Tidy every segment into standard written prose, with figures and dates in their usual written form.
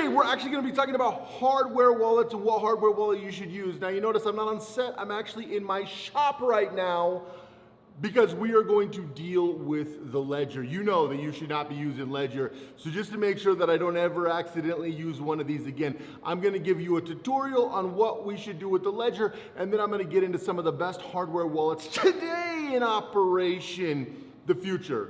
Today, we're actually going to be talking about hardware wallets and what hardware wallet you should use. Now, you notice I'm not on set. I'm actually in my shop right now because we are going to deal with the Ledger. You know that you should not be using Ledger. So just to make sure that I don't ever accidentally use one of these again, I'm going to give you a tutorial on what we should do with the Ledger, and then I'm going to get into some of the best hardware wallets today in operation. The future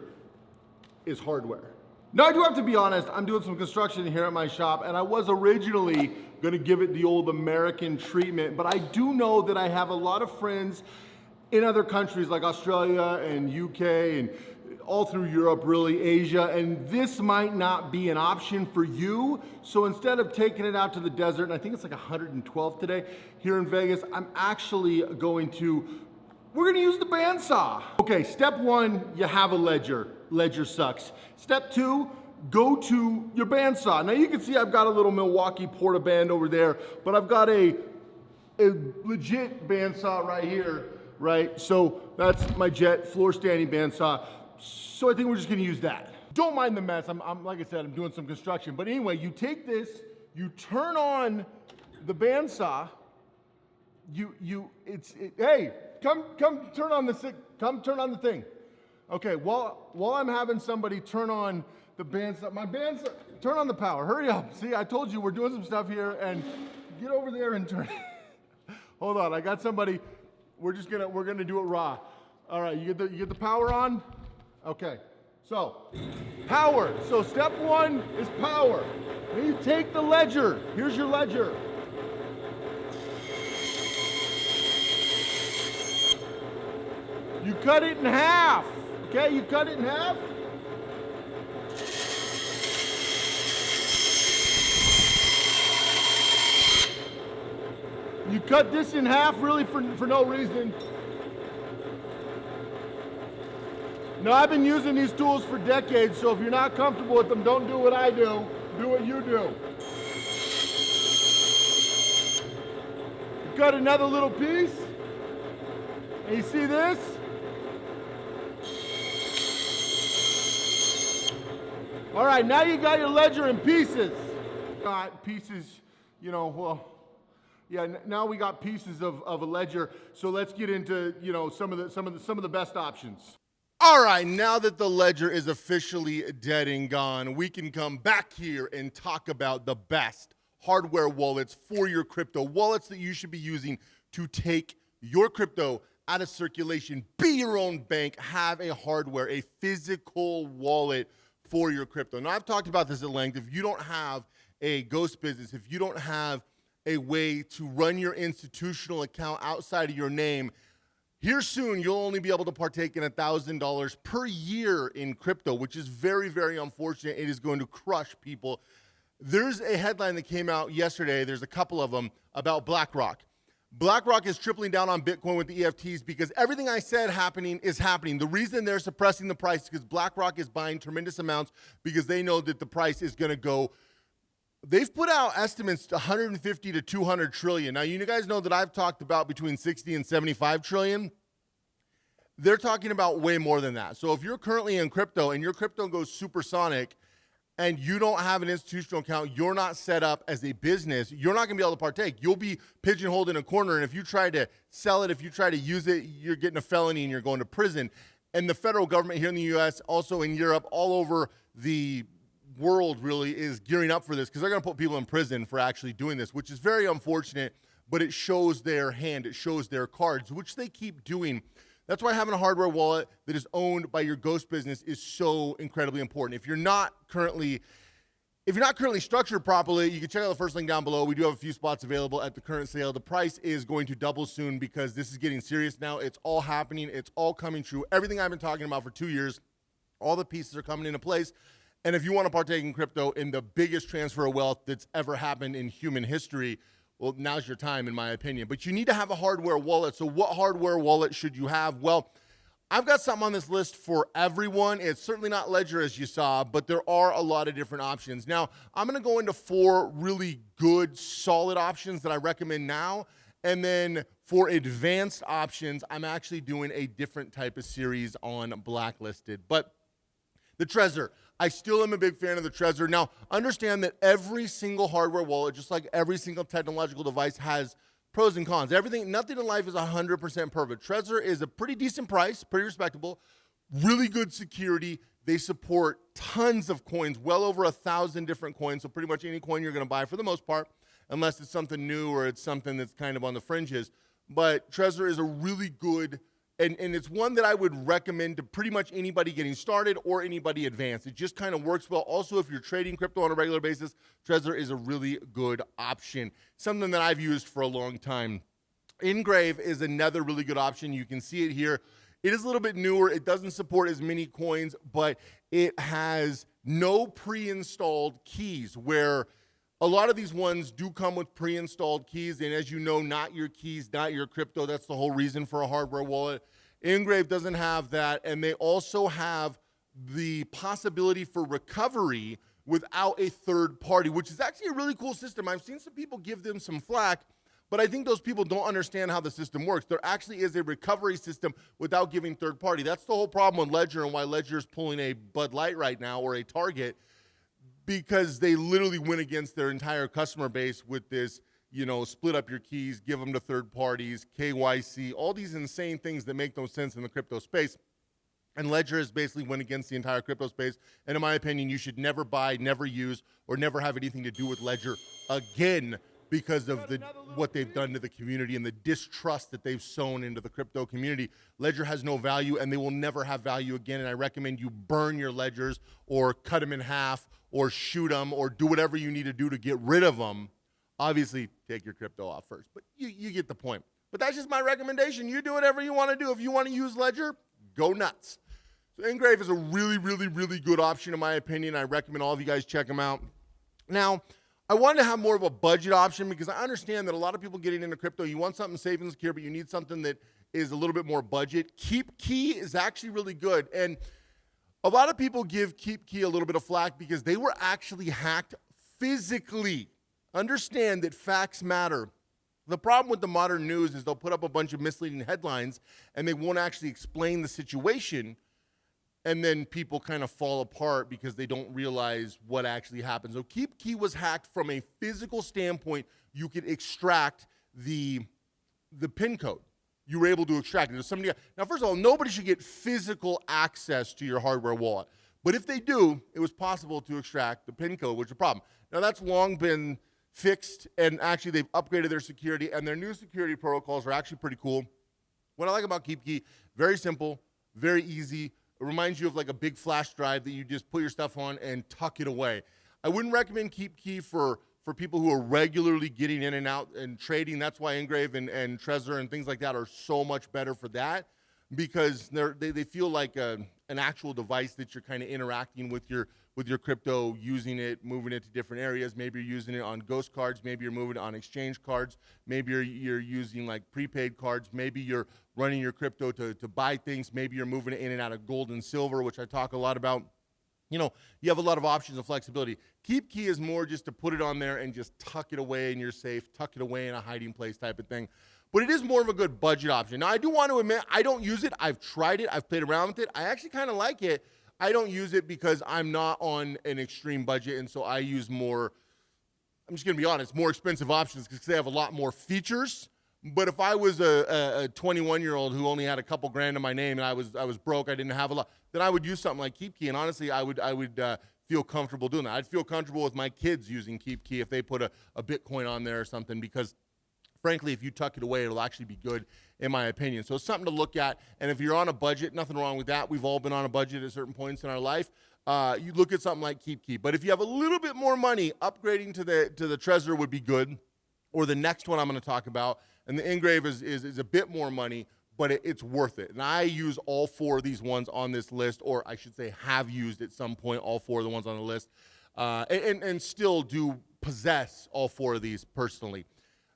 is hardware. Now, I do have to be honest, I'm doing some construction here at my shop, and I was originally gonna give it the old American treatment, but I do know that I have a lot of friends in other countries like Australia and UK and all through Europe, really, Asia, and this might not be an option for you. So instead of taking it out to the desert, and I think it's like 112 today here in Vegas, I'm actually we're gonna use the bandsaw. Okay, step one, you have a Ledger. Ledger sucks. Step two, go to your bandsaw. Now you can see I've got a little Milwaukee Portaband over there, but I've got a legit bandsaw right here, right? So that's my Jet floor standing bandsaw. So I think we're just gonna use that. Don't mind the mess, I'm like I said, I'm doing some construction. But anyway, you take this, you turn on the bandsaw, hey, come turn on the thing. Okay, while I'm having somebody turn on the bandsaw, turn on the power, hurry up. See, I told you we're doing some stuff here, and get over there and turn. Hold on, I got somebody, we're gonna do it raw. All right, you get the power on? Okay, so, power. So step one is power. Then you take the Ledger, here's your Ledger. You cut it in half, okay? You cut it in half. You cut this in half really for no reason. Now, I've been using these tools for decades, so if you're not comfortable with them, don't do what I do. Do what you do. You cut another little piece, and you see this? All right, now you got your Ledger in pieces. Got pieces, now we got pieces of a Ledger. So let's get into, some of the best options. All right, now that the Ledger is officially dead and gone, we can come back here and talk about the best hardware wallets for your crypto, wallets that you should be using to take your crypto out of circulation, be your own bank, have a hardware, a physical wallet for your crypto. Now, I've talked about this at length. If you don't have a ghost business, if you don't have a way to run your institutional account outside of your name, here soon you'll only be able to partake in $1,000 per year in crypto, which is very, very unfortunate. It is going to crush people. There's a headline that came out yesterday, there's a couple of them, about BlackRock. BlackRock is tripling down on Bitcoin with the EFTs because everything I said is happening. The reason they're suppressing the price is because BlackRock is buying tremendous amounts because they know that the price is going to go. They've put out estimates to 150 to 200 trillion. Now, you guys know that I've talked about between 60 and 75 trillion. They're talking about way more than that. So if you're currently in crypto and your crypto goes supersonic, and you don't have an institutional account, you're not set up as a business, you're not gonna be able to partake. You'll be pigeonholed in a corner, and if you try to sell it, if you try to use it, you're getting a felony and you're going to prison. And the federal government here in the US, also in Europe, all over the world really is gearing up for this because they're gonna put people in prison for actually doing this, which is very unfortunate, but it shows their hand, it shows their cards, which they keep doing. That's why having a hardware wallet that is owned by your ghost business is so incredibly important. If you're not currently structured properly, you can check out the first link down below. We do have a few spots available at the current sale. The price is going to double soon because this is getting serious now. It's all happening. It's all coming true. Everything I've been talking about for 2 years, all the pieces are coming into place. And if you want to partake in crypto in the biggest transfer of wealth that's ever happened in human history, well, now's your time, in my opinion. But you need to have a hardware wallet. So what hardware wallet should you have? Well, I've got something on this list for everyone. It's certainly not Ledger, as you saw, but there are a lot of different options. Now, I'm going to go into 4 really good, solid options that I recommend now. And then for advanced options, I'm actually doing a different type of series on Blacklisted. But the Trezor, I still am a big fan of the Trezor. Now, understand that every single hardware wallet, just like every single technological device, has pros and cons. Nothing in life is 100% perfect. Trezor is a pretty decent price, pretty respectable, really good security. They support tons of coins, well over 1,000 different coins, so pretty much any coin you're going to buy for the most part, unless it's something new or it's something that's kind of on the fringes. But Trezor is a really good, and it's one that I would recommend to pretty much anybody getting started or anybody advanced. It just kind of works well. Also, if you're trading crypto on a regular basis, Trezor is a really good option, something that I've used for a long time. Engrave is another really good option. You can see it here. It is a little bit newer. It doesn't support as many coins, but it has no pre-installed keys, where a lot of these ones do come with pre-installed keys. And as you know, not your keys, not your crypto. That's the whole reason for a hardware wallet. Engrave doesn't have that. And they also have the possibility for recovery without a third party, which is actually a really cool system. I've seen some people give them some flack, but I think those people don't understand how the system works. There actually is a recovery system without giving third party. That's the whole problem with Ledger and why Ledger is pulling a Bud Light right now or a Target, because they literally went against their entire customer base with this, split up your keys, give them to third parties, KYC, all these insane things that make no sense in the crypto space. And Ledger has basically went against the entire crypto space. And in my opinion, you should never buy, never use, or never have anything to do with Ledger again, because of what they've done to the community and the distrust that they've sown into the crypto community. Ledger has no value, and they will never have value again. And I recommend you burn your ledgers or cut them in half or shoot them or do whatever you need to do to get rid of them. Obviously, take your crypto off first, but you get the point. But that's just my recommendation. You do whatever you want to do. If you want to use Ledger, go nuts. So Engrave is a really, really, really good option in my opinion. I recommend all of you guys check them out. Now, I wanted to have more of a budget option because I understand that a lot of people getting into crypto, you want something safe and secure, but you need something that is a little bit more budget. KeepKey is actually really good. And a lot of people give KeepKey a little bit of flack because they were actually hacked physically. Understand that facts matter. The problem with the modern news is they'll put up a bunch of misleading headlines and they won't actually explain the situation. And then people kind of fall apart because they don't realize what actually happened. So KeepKey was hacked from a physical standpoint. You could extract the PIN code. You were able to extract it. Now, first of all, nobody should get physical access to your hardware wallet. But if they do, it was possible to extract the PIN code, which is a problem. Now, that's long been fixed, and actually they've upgraded their security, and their new security protocols are actually pretty cool. What I like about KeepKey, very simple, very easy. It reminds you of like a big flash drive that you just put your stuff on and tuck it away. I wouldn't recommend KeepKey for people who are regularly getting in and out and trading. That's why Engrave and Trezor and things like that are so much better for that, because they feel like an actual device that you're kind of interacting with your crypto, using it, moving it to different areas. Maybe you're using it on ghost cards. Maybe you're moving it on exchange cards. Maybe you're using like prepaid cards. Maybe you're running your crypto to buy things. Maybe you're moving it in and out of gold and silver, which I talk a lot about. You have a lot of options and flexibility. KeepKey is more just to put it on there and just tuck it away and you're safe, tuck it away in a hiding place type of thing. But it is more of a good budget option. Now, I do want to admit, I don't use it. I've tried it. I've played around with it. I actually kind of like it. I don't use it because I'm not on an extreme budget, and so I use more, I'm just going to be honest, more expensive options because they have a lot more features. But if I was a 21-year-old who only had a couple grand in my name and I was broke, I didn't have a lot, then I would use something like KeepKey. And honestly, I would feel comfortable doing that. I'd feel comfortable with my kids using KeepKey if they put a Bitcoin on there or something, because frankly, if you tuck it away, it'll actually be good, in my opinion. So it's something to look at. And if you're on a budget, nothing wrong with that. We've all been on a budget at certain points in our life. You look at something like KeepKey. But if you have a little bit more money, upgrading to the Trezor would be good, or the next one I'm going to talk about. And the Engrave is a bit more money, but it's worth it. And I use all four of these ones on this list, or I should say have used at some point all four of the ones on the list, and still do possess all four of these personally.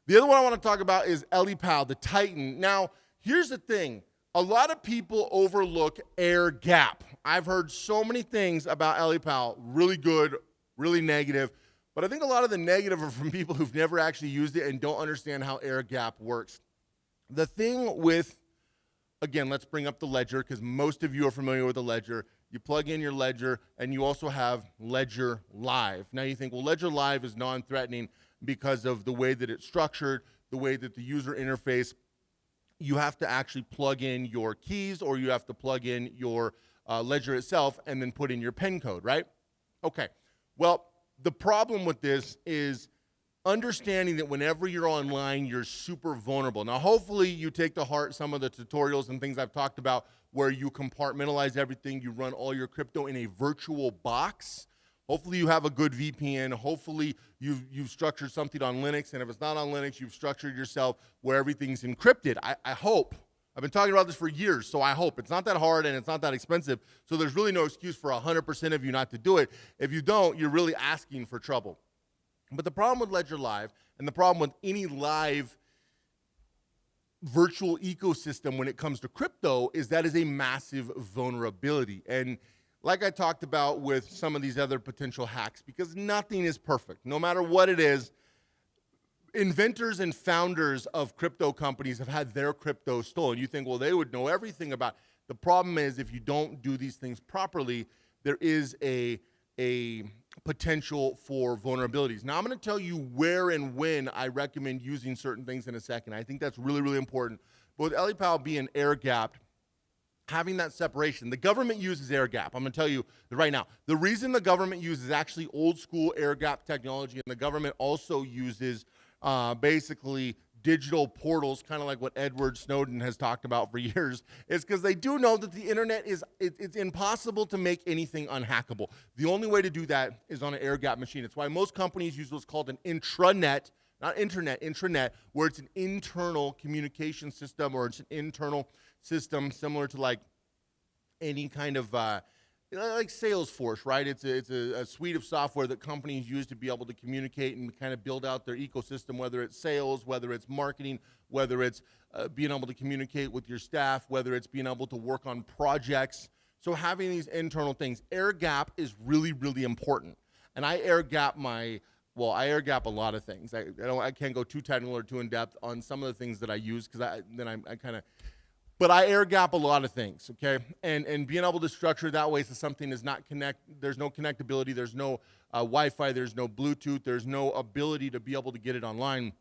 The other one I want to talk about is LEPAL, the Titan. Now, here's the thing. A lot of people overlook air gap. I've heard so many things about LEPAL, really good, really negative, but I think a lot of the negative are from people who've never actually used it and don't understand how air gap works. The thing with, again, let's bring up the Ledger, because most of you are familiar with the Ledger. you plug in your Ledger, and you also have Ledger Live. Now you think, well, Ledger Live is non-threatening because of the way that it's structured, the way that the user interface, you have to actually plug in your keys, or you have to plug in your Ledger itself and then put in your PIN code, right? Okay, well, the problem with this is understanding that whenever you're online, you're super vulnerable. Now, hopefully you take to heart some of the tutorials and things I've talked about where you compartmentalize everything, you run all your crypto in a virtual box. Hopefully you have a good VPN. Hopefully you've structured something on Linux, and if it's not on Linux, you've structured yourself where everything's encrypted. I hope. I've been talking about this for years, so I hope. It's not that hard and it's not that expensive, so there's really no excuse for 100% of you not to do it. If you don't, you're really asking for trouble. But the problem with Ledger Live, and the problem with any live virtual ecosystem when it comes to crypto, is that is a massive vulnerability. And like I talked about with some of these other potential hacks, because nothing is perfect. No matter what it is, inventors and founders of crypto companies have had their crypto stolen. You think, well, they would know everything about it. The problem is, if you don't do these things properly, there is a potential for vulnerabilities. Now, I'm going to tell you where and when I recommend using certain things in a second. I think that's really, really important. But with LPAL being air-gapped, having that separation, the government uses air-gap. I'm going to tell you right now, the reason the government uses actually old-school air-gap technology, and the government also uses basically digital portals, kind of like what Edward Snowden has talked about for years, is because they do know that the internet it's impossible to make anything unhackable. The only way to do that is on an air-gap machine. It's why most companies use what's called an intranet, not internet, intranet, where it's an internal communication system, or it's an internal system similar to like any kind of like Salesforce, right? It's a suite of software that companies use to be able to communicate and kind of build out their ecosystem, whether it's sales, whether it's marketing, whether it's being able to communicate with your staff, whether it's being able to work on projects. So having these internal things, air gap is really, really important. And I air gap a lot of things. I can't go too technical or too in depth on some of the things that I use, because I kind of. But I air gap a lot of things, okay? And being able to structure it that way so something is not there's no connectability, there's no Wi-Fi, there's no Bluetooth, there's no ability to be able to get it online.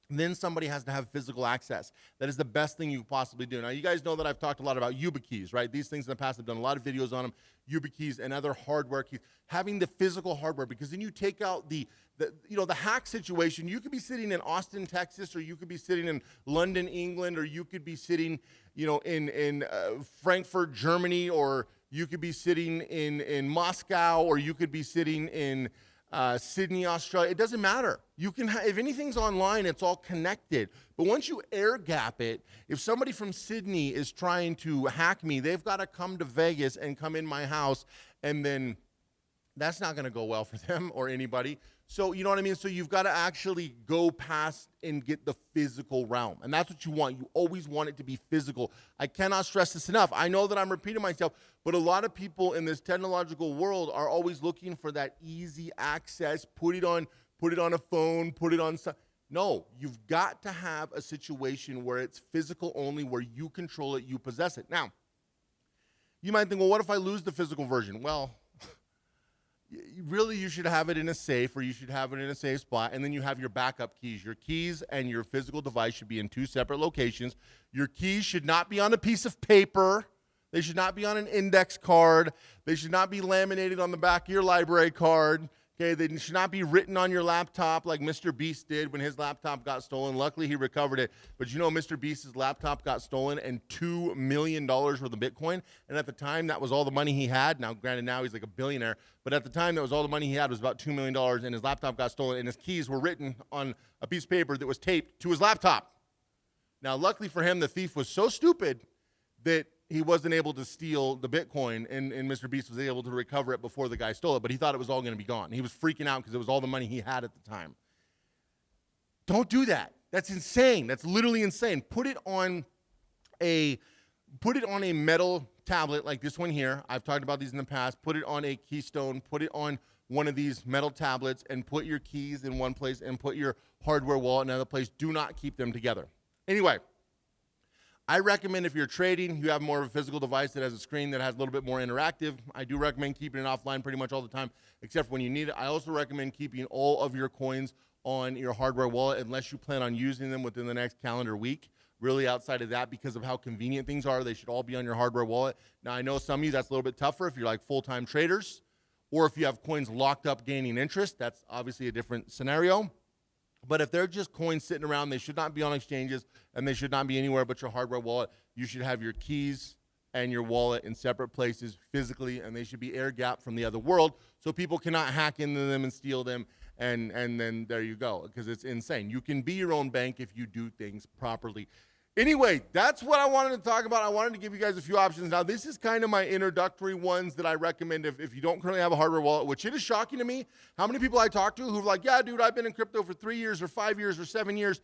Then somebody has to have physical access. That is the best thing you could possibly do. Now, you guys know that I've talked a lot about YubiKeys, right? These things in the past, I've done a lot of videos on them, YubiKeys and other hardware keys. Having the physical hardware, because then you take out the hack situation. You could be sitting in Austin, Texas, or you could be sitting in London, England, or you could be sitting, in Frankfurt, Germany, or you could be sitting in Moscow, or you could be sitting in Sydney, Australia. It doesn't matter. You can if anything's online, it's all connected. But once you air gap it, if somebody from Sydney is trying to hack me, they've got to come to Vegas and come in my house, and then that's not going to go well for them or anybody. So, you know what I mean? So you've got to actually go past and get the physical realm. And that's what you want. You always want it to be physical. I cannot stress this enough. I know that I'm repeating myself, but a lot of people in this technological world are always looking for that easy access. Put it on a phone, put it on something. No, you've got to have a situation where it's physical only, where you control it, you possess it. Now, you might think, well, what if I lose the physical version? Well, really, you should have it in a safe, or you should have it in a safe spot, and then you have your backup keys. Your keys and your physical device should be in two separate locations. Your keys should not be on a piece of paper. They should not be on an index card. They should not be laminated on the back of your library card. Okay, they should not be written on your laptop like Mr. Beast did when his laptop got stolen. Luckily, he recovered it. But you know, Mr. Beast's laptop got stolen, and $2 million worth of Bitcoin. And at the time, that was all the money he had. Now, granted, now he's like a billionaire. But at the time, that was all the money he had, was about $2 million. And his laptop got stolen, and his keys were written on a piece of paper that was taped to his laptop. Now, luckily for him, the thief was so stupid that he wasn't able to steal the Bitcoin, and Mr. Beast was able to recover it before the guy stole it, but he thought it was all going to be gone. He was freaking out because it was all the money he had at the time. Don't do that. That's insane. That's literally insane. Put it on a metal tablet like this one here. I've talked about these in the past. Put it on a keystone. Put it on one of these metal tablets, and put your keys in one place and put your hardware wallet in another place. Do not keep them together. Anyway, I recommend if you're trading, you have more of a physical device that has a screen that has a little bit more interactive. I do recommend keeping it offline pretty much all the time, except for when you need it. I also recommend keeping all of your coins on your hardware wallet unless you plan on using them within the next calendar week. Really outside of that, because of how convenient things are, they should all be on your hardware wallet. Now, I know some of you, that's a little bit tougher if you're like full-time traders, or if you have coins locked up gaining interest. That's obviously a different scenario. But if they're just coins sitting around, they should not be on exchanges, and they should not be anywhere but your hardware wallet. You should have your keys and your wallet in separate places physically, and they should be air-gapped from the other world so people cannot hack into them and steal them, and then there you go, because it's insane. You can be your own bank if you do things properly. Anyway, that's what I wanted to talk about. I wanted to give you guys a few options. Now, this is kind of my introductory ones that I recommend if you don't currently have a hardware wallet, which it is shocking to me how many people I talk to who are like, yeah, dude, I've been in crypto for 3 years or 5 years or 7 years.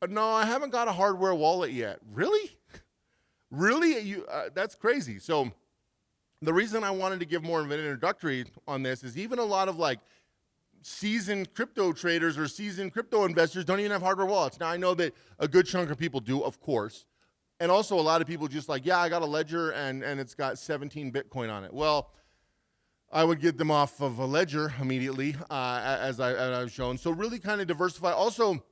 But no, I haven't got a hardware wallet yet. Really? Really? That's crazy. So the reason I wanted to give more of an introductory on this is even a lot of like seasoned crypto traders or seasoned crypto investors don't even have hardware wallets. Now, I know that a good chunk of people do, of course. And also a lot of people just like, yeah, I got a ledger and it's got 17 Bitcoin on it. Well, I would get them off of a ledger immediately, as I've shown. So really kind of diversify. Also,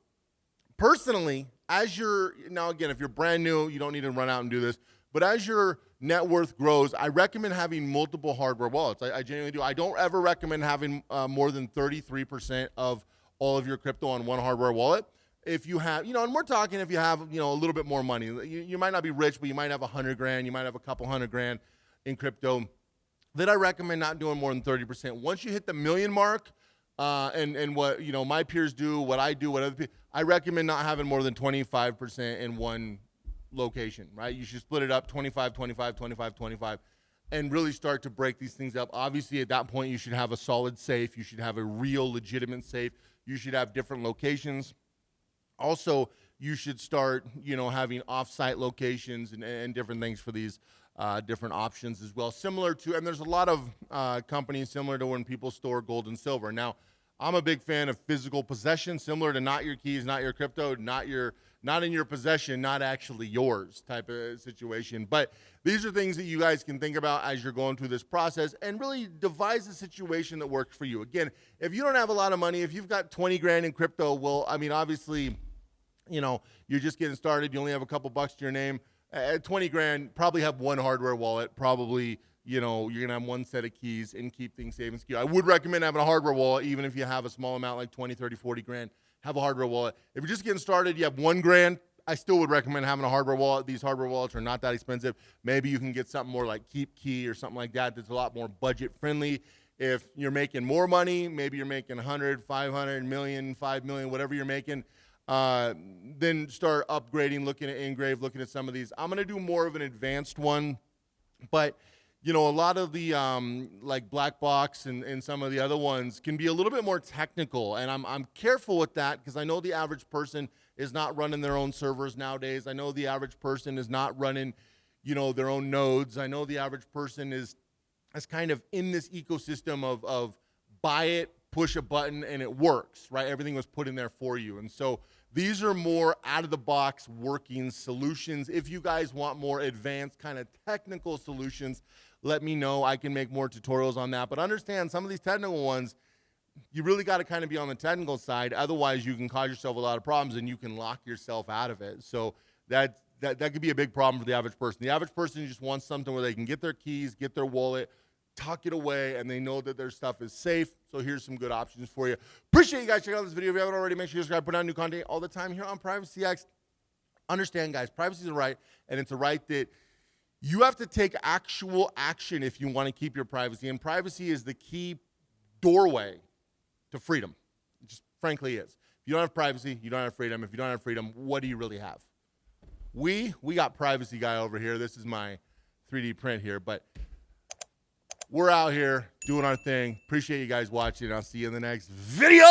personally, now again, if you're brand new, you don't need to run out and do this. But as your net worth grows, I recommend having multiple hardware wallets. I genuinely do. I don't ever recommend having more than 33% of all of your crypto on one hardware wallet. If you have, and we're talking if you have, a little bit more money. You might not be rich, but you might have $100,000. You might have a couple $100,000 in crypto. Then I recommend not doing more than 30%. Once you hit the million mark, and what my peers do, what I do, what other people, I recommend not having more than 25% in one location, right? You should split it up 25, 25, 25, 25, and really start to break these things up. Obviously, at that point, you should have a solid safe. You should have a real legitimate safe. You should have different locations. Also, you should start, having off-site locations and different things for these different options as well. Similar to, and there's a lot of companies similar to when people store gold and silver. Now, I'm a big fan of physical possession, similar to not your keys, not your crypto, not in your possession, not actually yours type of situation. But these are things that you guys can think about as you're going through this process and really devise a situation that works for you. Again, if you don't have a lot of money, if you've got 20 grand in crypto, well, I mean, obviously, you're just getting started. You only have a couple bucks to your name. At 20 grand, probably have one hardware wallet. Probably, you're going to have one set of keys and keep things safe and secure. I would recommend having a hardware wallet, even if you have a small amount like 20, 30, 40 grand. Have a hardware wallet. If you're just getting started, you have 1 grand, I still would recommend having a hardware wallet. These hardware wallets are not that expensive. Maybe you can get something more like Keep Key or something like that that's a lot more budget friendly. If you're making more money, maybe you're making 100, 500, million, 5 million, whatever you're making, then start upgrading, looking at Engrave, looking at some of these. I'm going to do more of an advanced one, but a lot of the like Black Box and some of the other ones can be a little bit more technical, and I'm careful with that because I know the average person is not running their own servers nowadays. I know the average person is not running, their own nodes. I know the average person is kind of in this ecosystem of buy it, push a button, and it works, right? Everything was put in there for you, and so these are more out-of-the-box working solutions. If you guys want more advanced kind of technical solutions, let me know. I can make more tutorials on that. But understand, some of these technical ones, you really got to kind of be on the technical side. Otherwise, you can cause yourself a lot of problems, and you can lock yourself out of it. So that could be a big problem for the average person. The average person just wants something where they can get their keys, get their wallet, tuck it away, and they know that their stuff is safe. So here's some good options for you. Appreciate you guys checking out this video. If you haven't already, make sure you subscribe. Put out new content all the time here on Privacy X. Understand, guys, privacy is a right, and it's a right that you have to take actual action if you want to keep your privacy. And privacy is the key doorway to freedom. It just frankly is. If you don't have privacy, you don't have freedom. If you don't have freedom, what do you really have? We got privacy guy over here. This is my 3D print here, but we're out here doing our thing. Appreciate you guys watching. I'll see you in the next video.